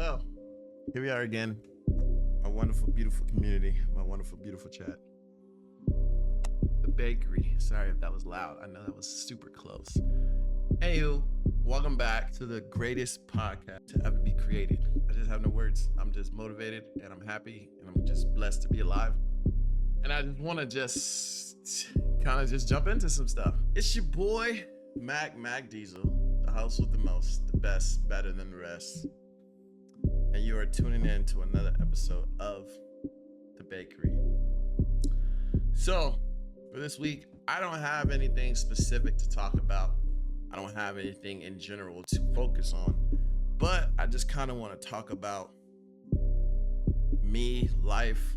Well, here we are again. My wonderful, beautiful community, my wonderful, beautiful chat. The bakery. Sorry if that was loud. I know that was super close. Anywho, welcome back to the greatest podcast to ever be created. I just have no words. I'm just motivated and I'm happy and I'm just blessed to be alive. And I just want to kind of jump into some stuff. It's your boy, Mac Diesel, the host with the most, the best, better than the rest. And you are tuning in to another episode of The Bakery. So, for this week, I don't have anything specific to talk about. I don't have anything in general to focus on. But I just kind of want to talk about me, life,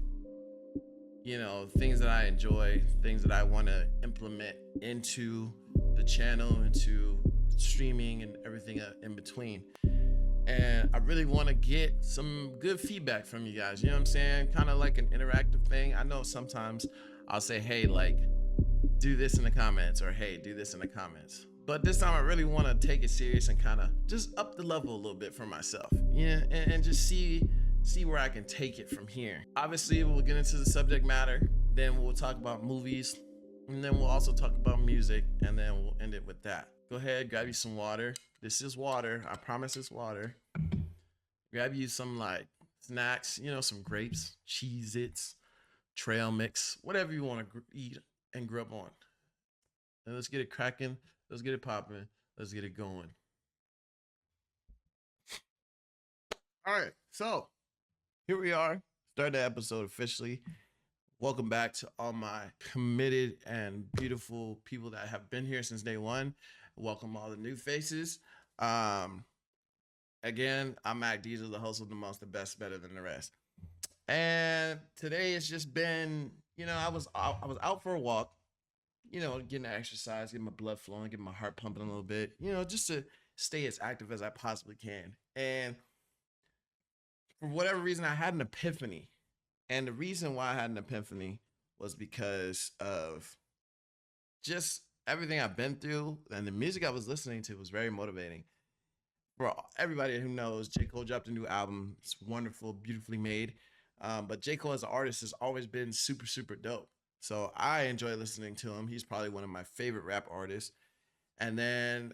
things that I enjoy, things that I want to implement into the channel, into streaming and everything in between. And I really want to get some good feedback from you guys. You know what I'm saying? Kind of like an interactive thing. I know sometimes I'll say, hey, do this in the comments, or hey, do this in the comments. But this time I really want to take it serious and kind of just up the level a little bit for myself. Yeah, and just see where I can take it from here. Obviously, we'll get into the subject matter. Then we'll talk about movies. And then we'll also talk about music. And then we'll end it with that. Go ahead, grab you some water. This is water. I promise it's water. Grab you some snacks, some grapes, Cheez-Its, trail mix, whatever you want to eat and grub on. And let's get it cracking. Let's get it popping. Let's get it going. All right, so here we are. Start the episode officially. Welcome back to all my committed and beautiful people that have been here since day one. Welcome all the new faces. Again, I'm Mac Diesel, the host of the most, the best, better than the rest. And today it's just been, I was out for a walk, getting exercise, getting my blood flowing, getting my heart pumping a little bit, just to stay as active as I possibly can. And for whatever reason, I had an epiphany. And the reason why I had an epiphany was because of just everything I've been through, and the music I was listening to was very motivating. For everybody who knows, J. Cole dropped a new album. It's wonderful, beautifully made. But J. Cole as an artist has always been super, super dope. So I enjoy listening to him. He's probably one of my favorite rap artists. And then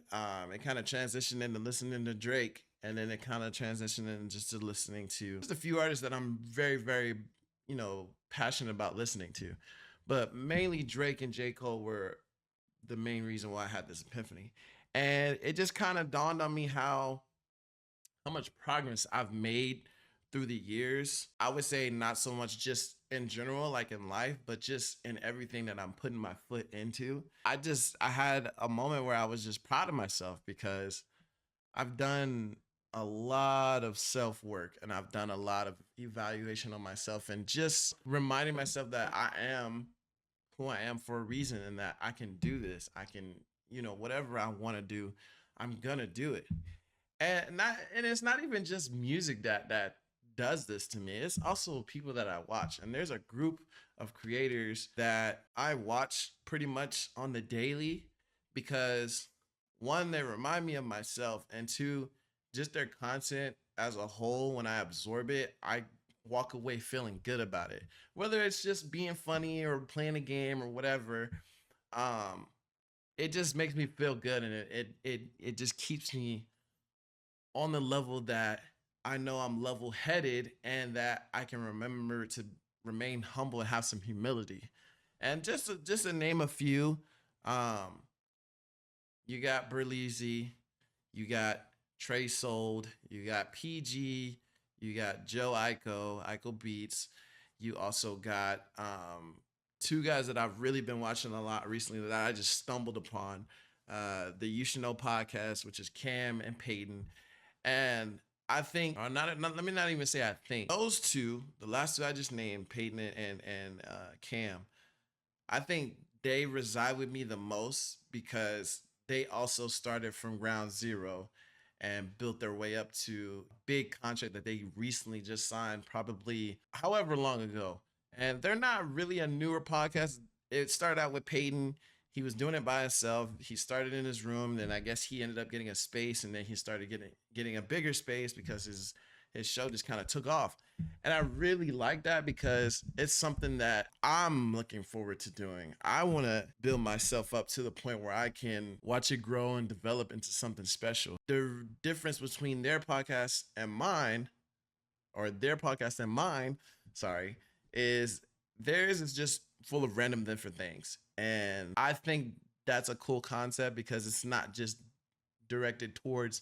it kind of transitioned into listening to Drake. And then it kind of transitioned into just to listening to just a few artists that I'm very, very, passionate about listening to. But mainly Drake and J. Cole were the main reason why I had this epiphany. And it just kind of dawned on me how much progress I've made through the years. I would say not so much just in general, like in life, but just in everything that I'm putting my foot into. I had a moment where I was just proud of myself because I've done a lot of self-work and I've done a lot of evaluation on myself and just reminding myself that I am who I am for a reason and that I can do this. I can, whatever I want to do, I'm gonna do it. And it's not even just music that does this to me. It's also people that I watch. And there's a group of creators that I watch pretty much on the daily because one, they remind me of myself, and two, just their content as a whole, when I absorb it, I walk away feeling good about it. Whether it's just being funny or playing a game or whatever, it just makes me feel good, and it just keeps me on the level that I know I'm level-headed and that I can remember to remain humble and have some humility. And just to name a few, you got Berleezy, you got Trey Sold, you got PG, you got Joe Ico Beats. You also got two guys that I've really been watching a lot recently that I just stumbled upon. The You Should Know podcast, which is Cam and Peyton. And I think, let me not even say I think, those two, the last two I just named, Peyton and Cam, I think they reside with me the most because they also started from ground zero and built their way up to a big contract that they recently just signed, probably however long ago. And they're not really a newer podcast. It started out with Peyton. He was doing it by himself. He started in his room, then I guess he ended up getting a space, and then he started getting a bigger space because his show just kind of took off. And I really like that because it's something that I'm looking forward to doing. I want to build myself up to the point where I can watch it grow and develop into something special. The difference between their podcast and mine, or their podcast and mine, sorry, is theirs is just full of random different things. And I think that's a cool concept because it's not just directed towards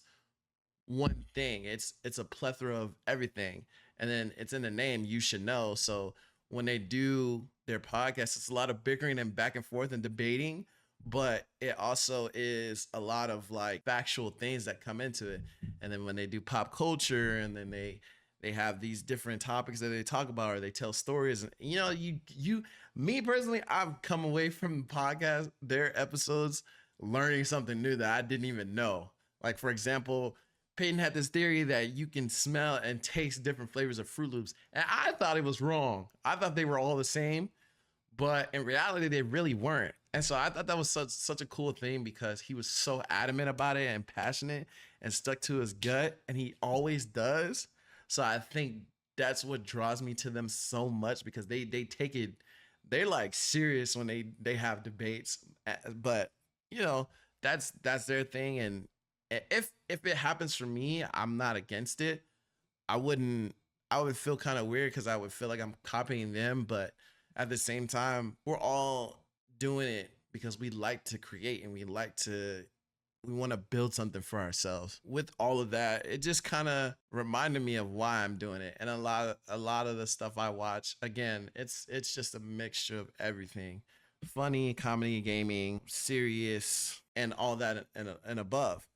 one thing. It's a plethora of everything. And then it's in the name, you should know. So when they do their podcast, it's a lot of bickering and back and forth and debating, but it also is a lot of like factual things that come into it. And then when they do pop culture, and then they have these different topics that they talk about, or they tell stories. And me personally, I've come away from the podcast, their episodes, learning something new that I didn't even know. Like, for example, Peyton had this theory that you can smell and taste different flavors of Fruit Loops. And I thought it was wrong. I thought they were all the same, but in reality, they really weren't. And so I thought that was such a cool thing because he was so adamant about it and passionate and stuck to his gut, and he always does. So I think that's what draws me to them so much, because they take it, they're like serious when they have debates. But that's their thing. And if it happens for me, I'm not against it. I would feel kind of weird because I would feel like I'm copying them, but at the same time, we're all doing it because we like to create, and we want to build something for ourselves. With all of that, it just kind of reminded me of why I'm doing it. And a lot of the stuff I watch, again, it's just a mixture of everything: funny, comedy, gaming, serious, and all that and above.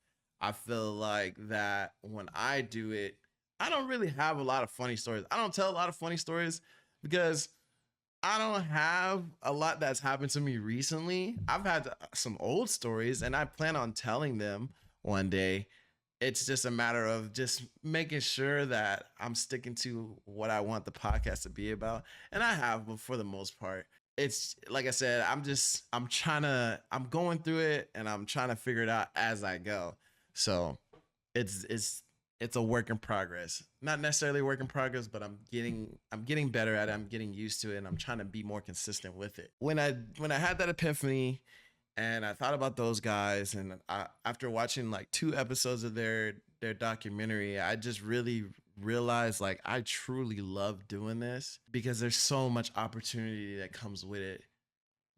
I feel like that when I do it, I don't really have a lot of funny stories. I don't tell a lot of funny stories because I don't have a lot that's happened to me recently. I've had some old stories, and I plan on telling them one day. It's just a matter of just making sure that I'm sticking to what I want the podcast to be about. And I have, but for the most part, it's like I said, I'm going through it, and I'm trying to figure it out as I go. So it's a work in progress. Not necessarily a work in progress, but I'm getting better at it. I'm getting used to it, and I'm trying to be more consistent with it. When I had that epiphany, and I thought about those guys, and after watching like 2 episodes of their documentary, I just really realized like I truly love doing this because there's so much opportunity that comes with it.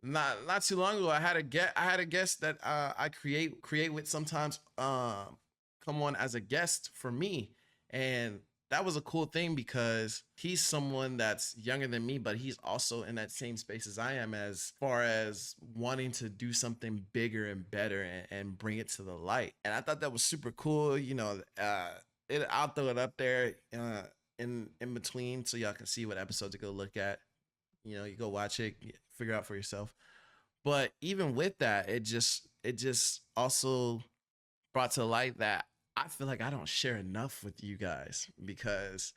Not too long ago, I had a guest that I create with sometimes come on as a guest for me, and that was a cool thing because he's someone that's younger than me, but he's also in that same space as I am, as far as wanting to do something bigger and better, and bring it to the light. And I thought that was super cool. I'll throw it up there in between so y'all can see what episodes to go look at. You go watch it, figure out for yourself. But even with that, it just also brought to light that I feel like I don't share enough with you guys, because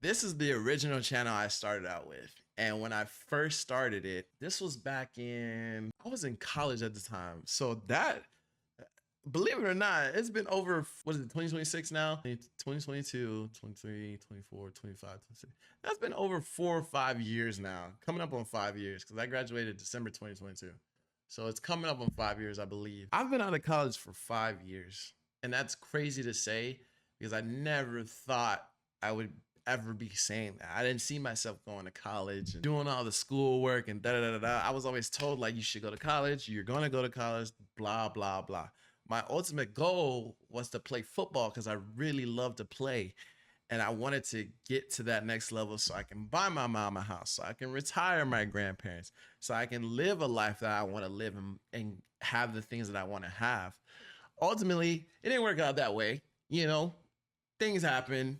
this is the original channel I started out with. And when I first started it, this was back I was in college at the time. So that, believe it or not, it's been over, what is it, 2026 now? 2022, 23, 24, 25, 26. That's been over 4 or 5 years now. Coming up on 5 years, because I graduated December 2022. So it's coming up on 5 years, I believe. I've been out of college for 5 years. And that's crazy to say because I never thought I would ever be saying that. I didn't see myself going to college and doing all the schoolwork and da-da-da-da. I was always told, like, you should go to college. You're going to go to college, blah, blah, blah. My ultimate goal was to play football because I really love to play. And I wanted to get to that next level so I can buy my mom a house, so I can retire my grandparents, so I can live a life that I want to live and have the things that I want to have. Ultimately, it didn't work out that way. Things happen,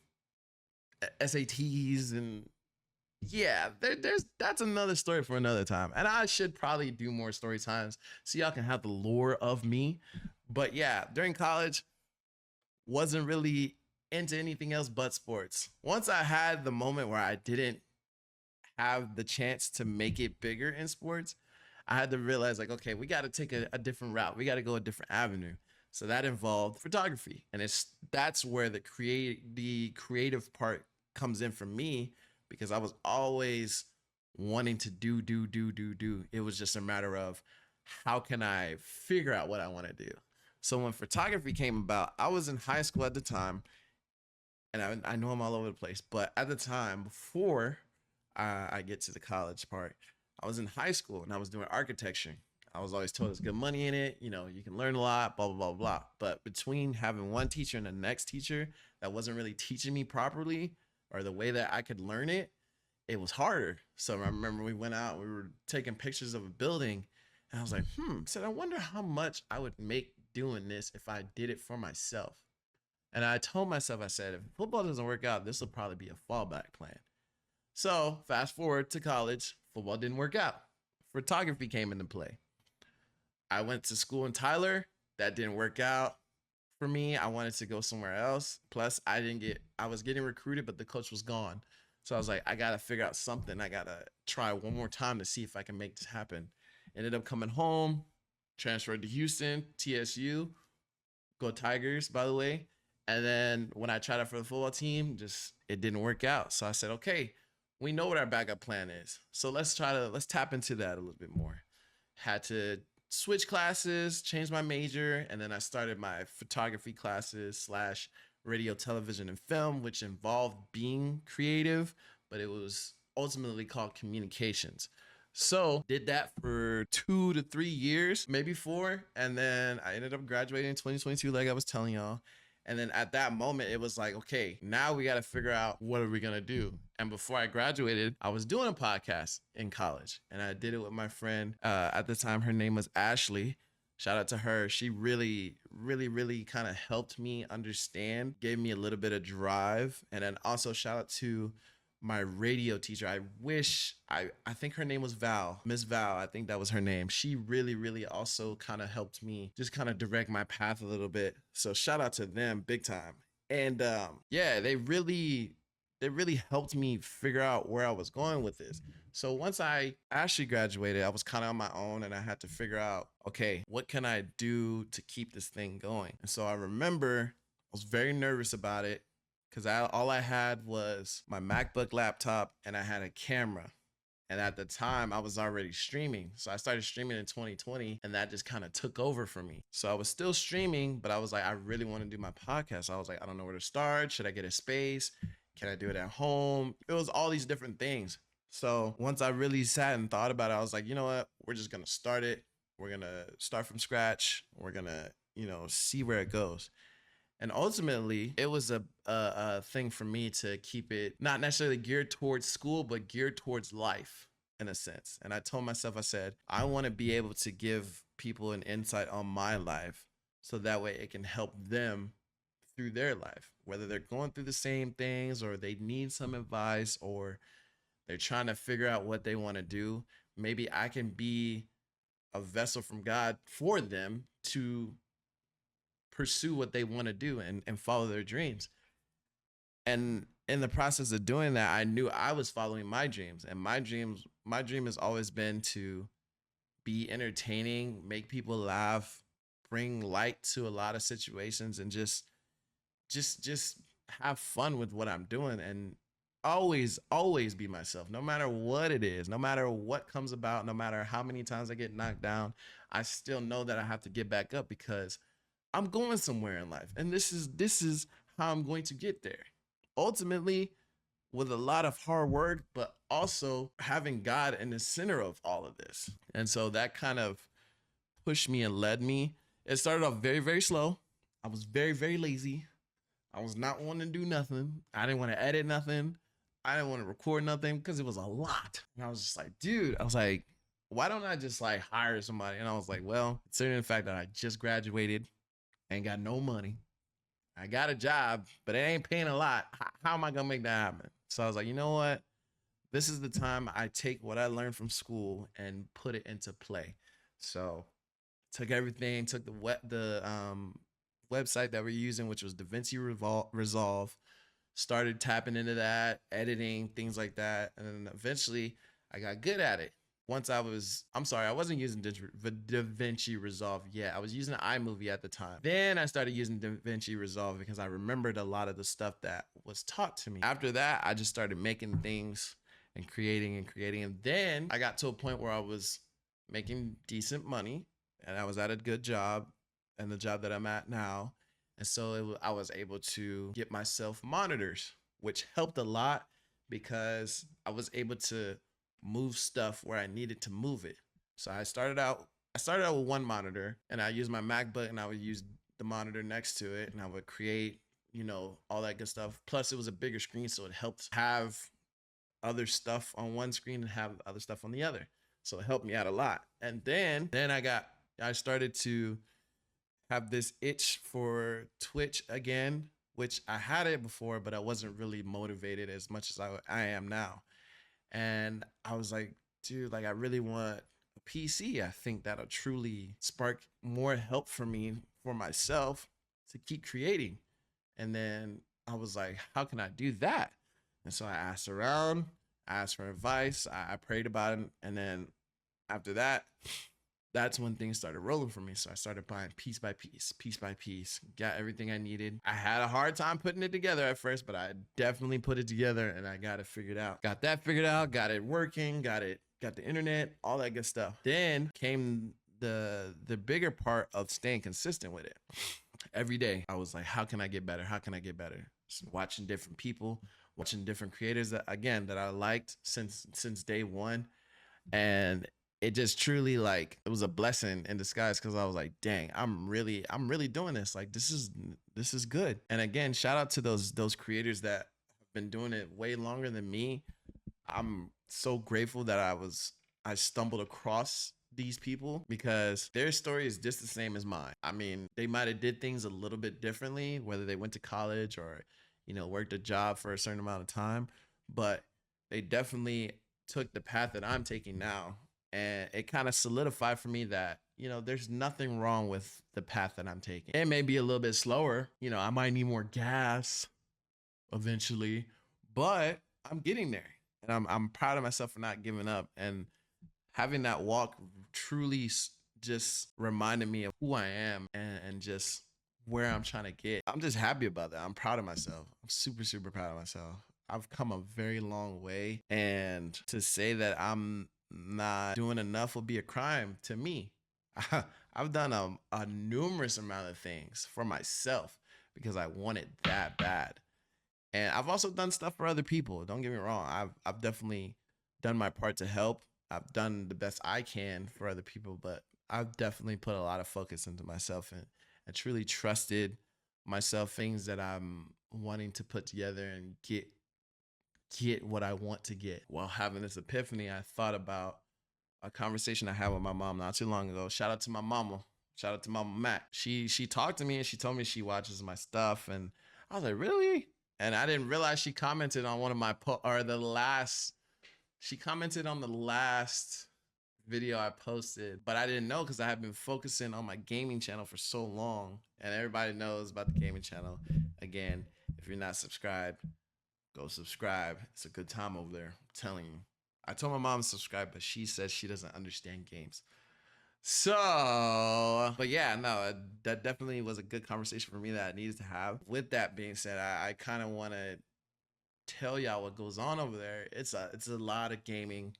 SATs, and yeah, that's another story for another time. And I should probably do more story times so y'all can have the lore of me. But yeah, during college, wasn't really into anything else but sports. Once I had the moment where I didn't have the chance to make it bigger in sports, I had to realize, like, okay, we got to take a different route. We got to go a different avenue. So that involved photography. And that's where the creative part comes in for me, because I was always wanting to do. It was just a matter of how can I figure out what I want to do. So when photography came about, I was in high school at the time, and I know I'm all over the place, but at the time before I get to the college part, I was in high school and I was doing architecture. I was always told there's good money in it. You know, you can learn a lot, blah, blah, blah, blah. But between having one teacher and the next teacher that wasn't really teaching me properly or the way that I could learn it, it was harder. So I remember we went out, we were taking pictures of a building, and I was like, I said, I wonder how much I would make doing this if I did it for myself. And I told myself, I said, if football doesn't work out, this will probably be a fallback plan. So fast forward to college, football didn't work out. Photography came into play. I went to school in Tyler. That didn't work out for me. I wanted to go somewhere else. Plus, I was getting recruited, but the coach was gone. So I was like, I got to figure out something. I got to try one more time to see if I can make this happen. Ended up coming home, transferred to Houston, TSU, go Tigers, by the way. And then when I tried out for the football team, it didn't work out. So I said, okay, we know what our backup plan is. So let's tap into that a little bit more. Had to switch classes, change my major, and then I started my photography classes / radio, television, and film, which involved being creative, but it was ultimately called communications. So did that for 2 to 3 years, maybe 4. And then I ended up graduating in 2022, like I was telling y'all. And then at that moment, it was like, okay, now we got to figure out what are we going to do. And before I graduated, I was doing a podcast in college, and I did it with my friend. At the time, her name was Ashley. Shout out to her. She really, really, really kind of helped me understand, gave me a little bit of drive. And then also shout out to my radio teacher. I think her name was Val, Miss Val. I think that was her name. She really, really also kind of helped me just kind of direct my path a little bit. So shout out to them big time. And yeah, they really helped me figure out where I was going with this. So once I actually graduated, I was kind of on my own, and I had to figure out, okay, what can I do to keep this thing going? And so I remember I was very nervous about it, because all I had was my MacBook laptop and I had a camera. And at the time, I was already streaming. So I started streaming in 2020, and that just kind of took over for me. So I was still streaming, but I was like, I really want to do my podcast. I was like, I don't know where to start. Should I get a space? Can I do it at home? It was all these different things. So once I really sat and thought about it, I was like, you know what? We're just going to start it. We're going to start from scratch. We're going to, see where it goes. And ultimately, it was a thing for me to keep it not necessarily geared towards school, but geared towards life in a sense. And I told myself, I said, I want to be able to give people an insight on my life, so that way it can help them through their life, whether they're going through the same things or they need some advice or they're trying to figure out what they want to do. Maybe I can be a vessel from God for them to pursue what they want to do and follow their dreams. And in the process of doing that, I knew I was following my dreams. And my dream has always been to be entertaining, make people laugh, bring light to a lot of situations, and just have fun with what I'm doing, and always be myself, no matter what it is, no matter what comes about, no matter how many times I get knocked down. I still know that I have to get back up, because I'm going somewhere in life, and this is how I'm going to get there. Ultimately, with a lot of hard work, but also having God in the center of all of this. And so that kind of pushed me and led me. It started off very, very slow. I was very, very lazy. I was not wanting to do nothing. I didn't want to edit nothing. I didn't want to record nothing, because it was a lot. And I was just like, dude, why don't I just hire somebody? And I was like, well, considering the fact that I just graduated, ain't got no money, I got a job, but it ain't paying a lot. How am I going to make that happen? So I was like, you know what? This is the time I take what I learned from school and put it into play. So took everything, took the website that we're using, which was DaVinci Resolve, started tapping into that, editing, things like that. And then eventually I got good at it. I'm sorry, I wasn't using DaVinci Resolve yet. I was using iMovie at the time. Then I started using DaVinci Resolve because I remembered a lot of the stuff that was taught to me. After that, I just started making things and creating and creating. And then I got to a point where I was making decent money and I was at a good job and the job that I'm at now. And so I was able to get myself monitors, which helped a lot because I was able to move stuff where I needed to move it. So I started out with one monitor and I used my MacBook and I would use the monitor next to it and I would create, all that good stuff. Plus it was a bigger screen, so it helped have other stuff on one screen and have other stuff on the other. So it helped me out a lot. And then I started to have this itch for Twitch again, which I had it before, but I wasn't really motivated as much as I am now. And I was like, dude, like I really want a PC. I think that'll truly spark more help for me, for myself to keep creating. And then I was like, how can I do that? And so I asked around, I asked for advice, I prayed about it. And then after that, that's when things started rolling for me. So I started buying piece by piece, got everything I needed. I had a hard time putting it together at first, but I definitely put it together and I got it figured out. Got that figured out, got it working, got the internet, all that good stuff. Then came the bigger part of staying consistent with it. Every day I was like, how can I get better? How can I get better? Just watching different people, watching different creators that I liked since day one. And it just truly it was a blessing in disguise because I was like, dang, I'm really doing this. Like this is good. And again, shout out to those creators that have been doing it way longer than me. I'm so grateful that I stumbled across these people because their story is just the same as mine. I mean, they might have did things a little bit differently, whether they went to college or, worked a job for a certain amount of time, but they definitely took the path that I'm taking now. And it kind of solidified for me that, there's nothing wrong with the path that I'm taking. It may be a little bit slower. I might need more gas eventually, but I'm getting there. And I'm proud of myself for not giving up. And having that walk truly just reminded me of who I am and just where I'm trying to get. I'm just happy about that. I'm proud of myself. I'm super, super proud of myself. I've come a very long way. And to say that I'm not doing enough will be a crime to me. I've done a numerous amount of things for myself because I want it that bad. And I've also done stuff for other people. Don't get me wrong. I've definitely done my part to help. I've done the best I can for other people, but I've definitely put a lot of focus into myself and truly trusted myself, things that I'm wanting to put together and get what I want to get. While having this epiphany, I thought about a conversation I had with my mom not too long ago. Shout out to my mama. Shout out to Mama Mac. She talked to me and she told me she watches my stuff. And I was like, really? And I didn't realize she commented on one of my she commented on the last video I posted, but I didn't know because I had been focusing on my gaming channel for so long. And everybody knows about the gaming channel. Again, if you're not subscribed, go subscribe. It's a good time over there. I'm telling you. I told my mom to subscribe, but she says she doesn't understand games. So, but yeah, no, that definitely was a good conversation for me that I needed to have. With that being said, I kind of want to tell y'all what goes on over there. It's a lot of gaming.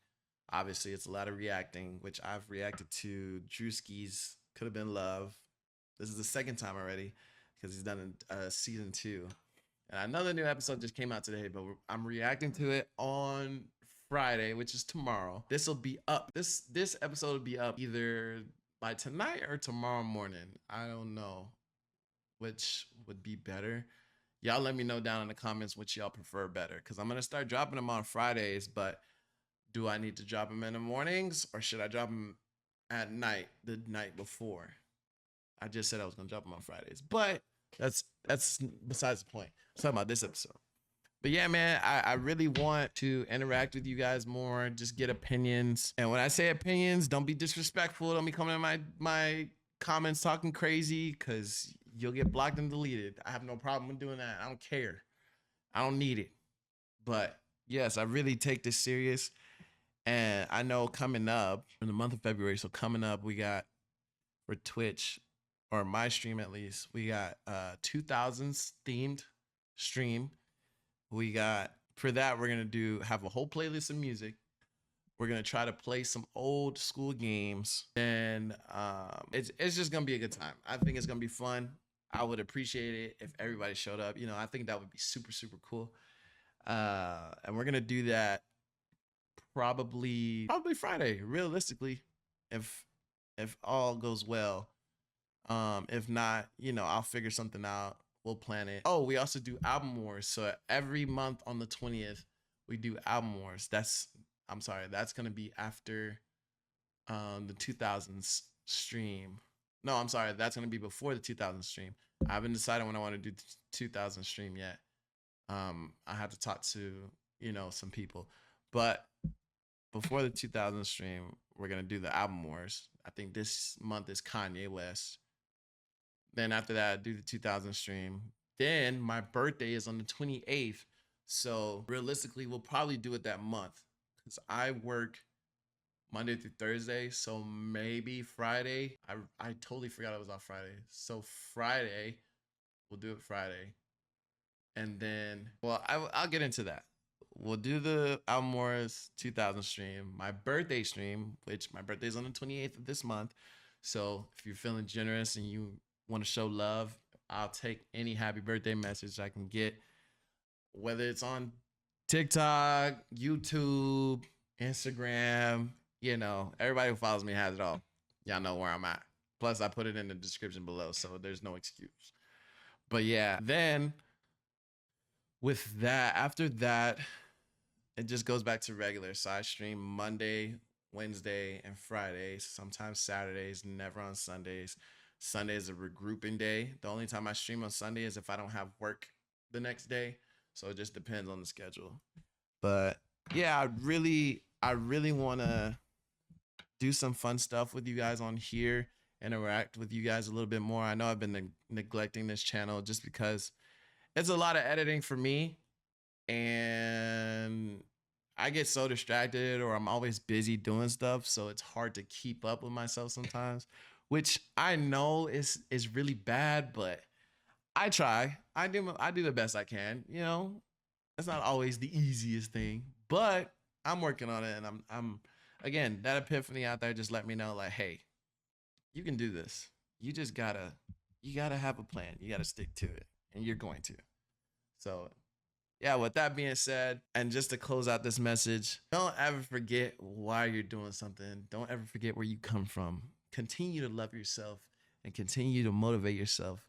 Obviously, it's a lot of reacting, which I've reacted to Drewski's Could Have Been Love. This is the second time already because he's done season 2. And I know the new episode just came out today, but I'm reacting to it on Friday, which is tomorrow. This will be up. This episode will be up either by tonight or tomorrow morning. I don't know which would be better. Y'all let me know down in the comments which y'all prefer better, because I'm going to start dropping them on Fridays, but do I need to drop them in the mornings or should I drop them at night, the night before? I just said I was going to drop them on Fridays, but that's besides the point. I'm talking about this episode. But yeah, man, I really want to interact with you guys more, just get opinions. And when I say opinions, don't be disrespectful. Don't be coming in my comments talking crazy, because you'll get blocked and deleted. I have no problem with doing that. I don't care. I don't need it. But yes, I really take this serious. And I know coming up in the month of February, so coming up, we got for Twitch or my stream at least, we got 2000s themed stream. We got for that we're gonna do have a whole playlist of music. We're gonna try to play some old school games, and it's just gonna be a good time. I think it's gonna be fun. I would appreciate it if everybody showed up. You know, I think that would be super super cool. And we're gonna do that probably Friday, realistically, if all goes well. If not, you know, I'll figure something out. We'll plan it. Oh, we also do album wars. So every month on the 20th, we do album wars. I'm sorry, that's gonna be after the 2000s stream. No, I'm sorry, that's gonna be before the 2000s stream. I haven't decided when I want to do the 2000 stream yet. I have to talk to, you know, some people, but before the 2000 stream, we're gonna do the album wars. I think this month is Kanye West. Then after that, I do the 2000 stream. Then my birthday is on the 28th. So realistically, we'll probably do it that month because I work Monday through Thursday. So maybe Friday. I totally forgot it was on Friday. So Friday, we'll do it Friday. And then, well, I'll get into that. We'll do the Album Wars 2000 stream, my birthday stream, which my birthday is on the 28th of this month. So if you're feeling generous and you want to show love, I'll take any happy birthday message I can get, whether it's on TikTok, YouTube, Instagram. You know, everybody who follows me has it all. Y'all know where I'm at. Plus, I put it in the description below, so there's no excuse. But yeah, then with that, after that, it just goes back to regular. So I stream Monday, Wednesday, and Fridays, sometimes Saturdays, never on Sundays. Sunday is a regrouping day. The only time I stream on Sunday is if I don't have work the next day. So it just depends on the schedule. But yeah, I really want to do some fun stuff with you guys on here, interact with you guys a little bit more. I know I've been neglecting this channel just because it's a lot of editing for me, and I get so distracted or I'm always busy doing stuff, so it's hard to keep up with myself sometimes, which I know is really bad, but I try. I do the best I can, you know. It's not always the easiest thing, but I'm working on it, and I'm again, that epiphany out there just let me know like, hey, you can do this. You just you gotta have a plan. You gotta stick to it, and you're going to. So yeah, with that being said, and just to close out this message, don't ever forget why you're doing something. Don't ever forget where you come from. Continue to love yourself and continue to motivate yourself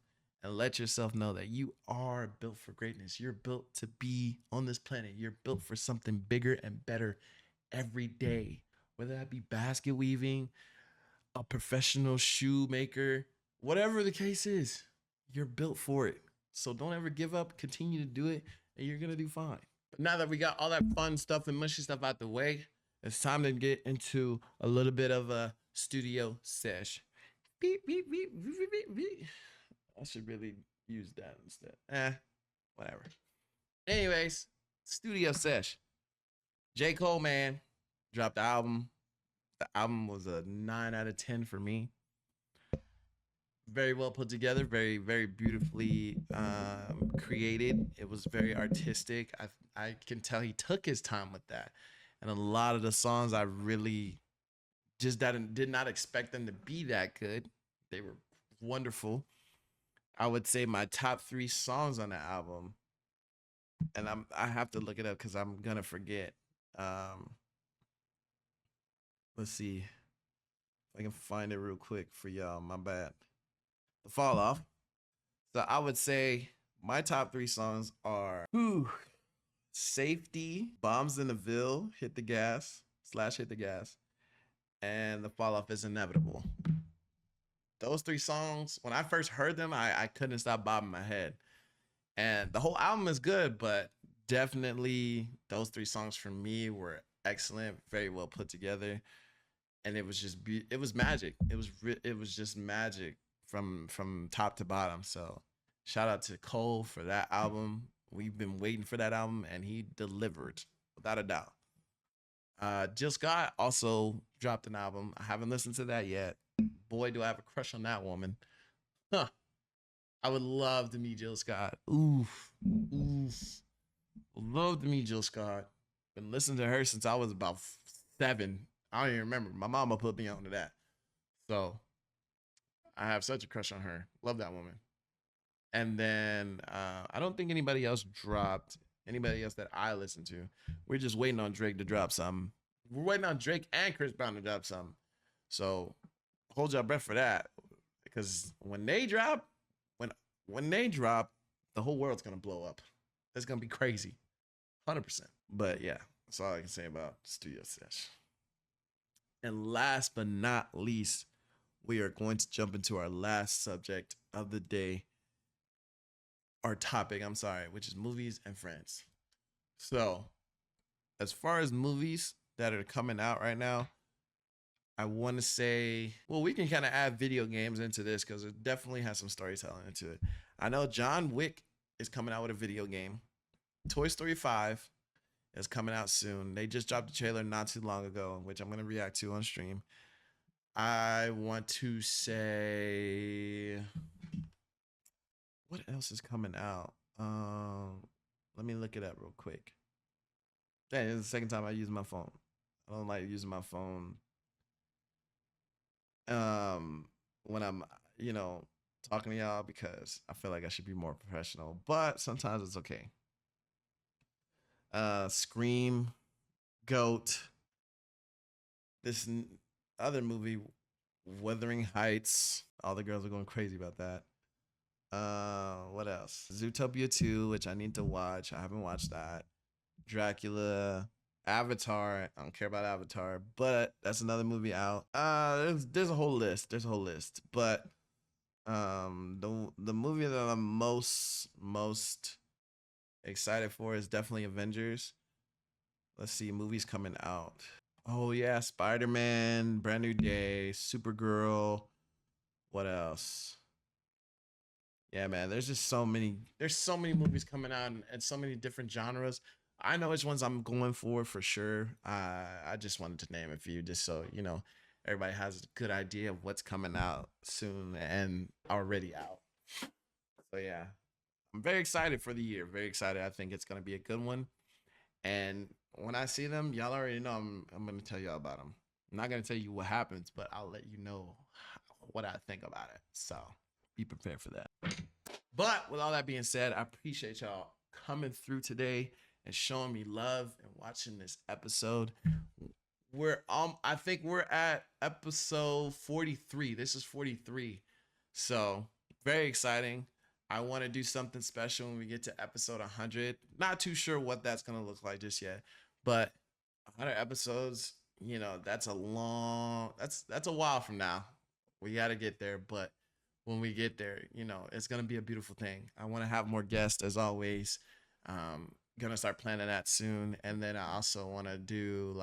and let yourself know that you are built for greatness. You're built to be on this planet. You're built for something bigger and better every day, whether that be basket weaving, a professional shoemaker, whatever the case is, you're built for it. So don't ever give up. Continue to do it, and you're gonna do fine. But now that we got all that fun stuff and mushy stuff out the way, it's time to get into a little bit of a studio sesh. Beep, beep, beep, beep, beep, beep. I should really use that instead. Whatever. Anyways, studio sesh. J. Cole, man, dropped the album. The album was a 9 out of 10 for me. Very well put together, very, very beautifully created. It was very artistic. I can tell he took his time with that. And a lot of the songs I really just did not expect them to be that good. They were wonderful. I would say my top 3 songs on the album, and I have to look it up because I'm gonna forget. Let's see if I can find it real quick for y'all. My bad. The Fall Off. So I would say my top 3 songs are Safety, Bombs in the Ville, Hit the Gas, Hit the Gas, and The Fall Off is Inevitable. Those 3 songs, when I first heard them, I couldn't stop bobbing my head. And the whole album is good, but definitely those 3 songs for me were excellent, very well put together. And it was just it was magic. It was just magic from top to bottom. So shout out to Cole for that album. We've been waiting for that album, and he delivered without a doubt. Jill Scott also dropped an album. I haven't listened to that yet. Boy, do I have a crush on that woman. Huh. I would love to meet Jill Scott. Oof. Oof. Love to meet Jill Scott. Been listening to her since I was about 7. I don't even remember. My mama put me onto that. So I have such a crush on her. Love that woman. And then I don't think anybody else dropped. Anybody else that I listen to. We're just waiting on Drake to drop something. We're waiting on Drake and Chris Brown to drop something. So hold your breath for that. Because when they drop, when they drop, the whole world's gonna blow up. It's gonna be crazy. 100%. But yeah, that's all I can say about Studio Sesh. And last but not least, we are going to jump into our last subject of the day. Our topic, I'm sorry, which is movies and friends. So, as far as movies that are coming out right now, I want to say, well, we can kind of add video games into this because it definitely has some storytelling into it. I know John Wick is coming out with a video game. Toy Story 5 is coming out soon. They just dropped a trailer not too long ago, which I'm going to react to on stream. I want to say, what else is coming out? Let me look it up real quick. Dang, it's the second time I use my phone. I don't like using my phone when I'm, talking to y'all because I feel like I should be more professional, but sometimes it's okay. Scream, Goat, this other movie, Wuthering Heights. All the girls are going crazy about that. What else? Zootopia 2, which I need to watch. I haven't watched that. Dracula, Avatar. I don't care about Avatar, but that's another movie out. There's a whole list. But the movie that I'm most excited for is definitely Avengers. Let's see, movies coming out. Oh yeah, Spider-Man, Brand New Day, Supergirl. What else? Yeah, man, there's so many movies coming out and so many different genres. I know which ones I'm going for sure. I just wanted to name a few just so, everybody has a good idea of what's coming out soon and already out. So yeah, I'm very excited for the year. Very excited. I think it's going to be a good one. And when I see them, y'all already know I'm going to tell y'all about them. I'm not going to tell you what happens, but I'll let you know what I think about it. So be prepared for that. But with all that being said, I appreciate y'all coming through today and showing me love and watching this episode. I think we're at episode 43. This is 43. So very exciting. I want to do something special when we get to episode 100. Not too sure what that's going to look like just yet, but 100 episodes, that's a while from now. We got to get there, but when we get there, it's going to be a beautiful thing. I want to have more guests as always. Going to start planning that soon. And then I also want to do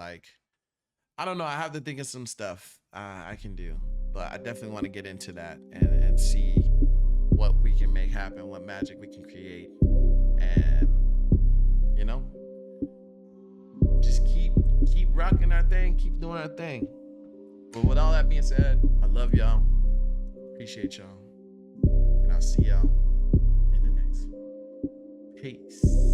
I don't know. I have to think of some stuff I can do, but I definitely want to get into that and see what we can make happen, what magic we can create, and just keep rocking our thing, keep doing our thing. But with all that being said, I love y'all, appreciate y'all, and I'll see y'all in the next. Peace.